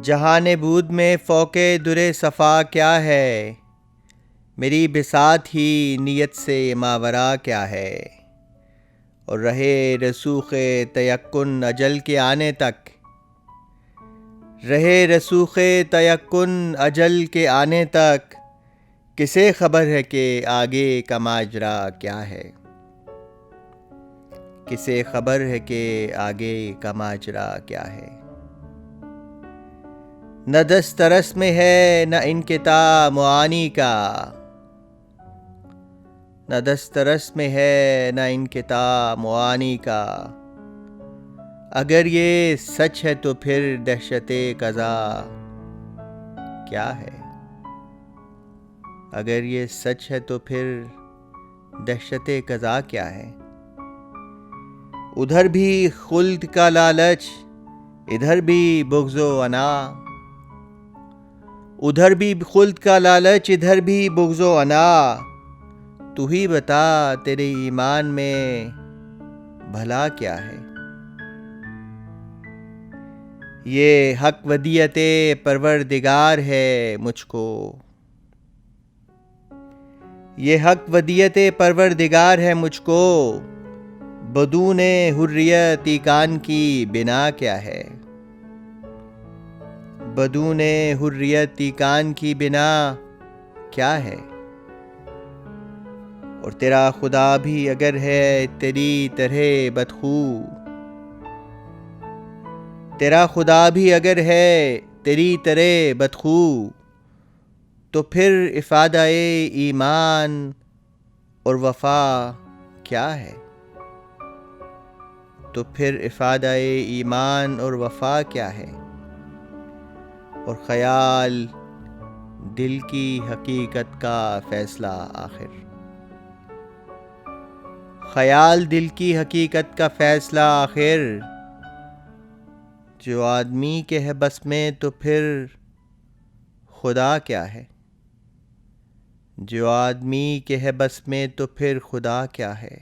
جہان بود میں فوق در صفا کیا ہے، میری بساط ہی نیت سے ماورا کیا ہے، اور رہے رسوخ تیقن اجل کے آنے تک، رہے رسوخ تیقن اجل کے آنے تک، کسے خبر ہے کہ آگے کا ماجرا کیا ہے، کسے خبر ہے کہ آگے کا ماجرا کیا ہے۔ نہ دست رسم ہے نہ انقطاع معانی کا، نہ دست رسم ہے نہ انقطاع معانی کا، اگر یہ سچ ہے تو پھر دہشت قضا کیا ہے، اگر یہ سچ ہے تو پھر دہشت قضا کیا ہے۔ ادھر بھی خلد کا لالچ ادھر بھی بغض و انا، ادھر بھی خلد کا لالچ ادھر بھی بغض و انا، تو ہی بتا تیرے ایمان میں بھلا کیا ہے۔ یہ حق ودیعت پروردگار ہے مجھ کو، یہ حق ودیعت پروردگار ہے مجھ کو، بدون حریت ایقان کی بنا کیا ہے، بدون حریت ایقان کی بنا کیا ہے۔ اور تیرا خدا بھی اگر ہے تیری طرح بدخو، تیرا خدا بھی اگر ہے تیری طرح بدخو، تو پھر افادہ ایمان اور وفا کیا ہے، تو پھر افادہ ایمان اور وفا کیا ہے۔ اور خیال دل کی حقیقت کا فیصلہ آخر، خیال دل کی حقیقت کا فیصلہ آخر، جو آدمی کے ہے بس میں تو پھر خدا کیا ہے، جو آدمی کے ہے بس میں تو پھر خدا کیا ہے۔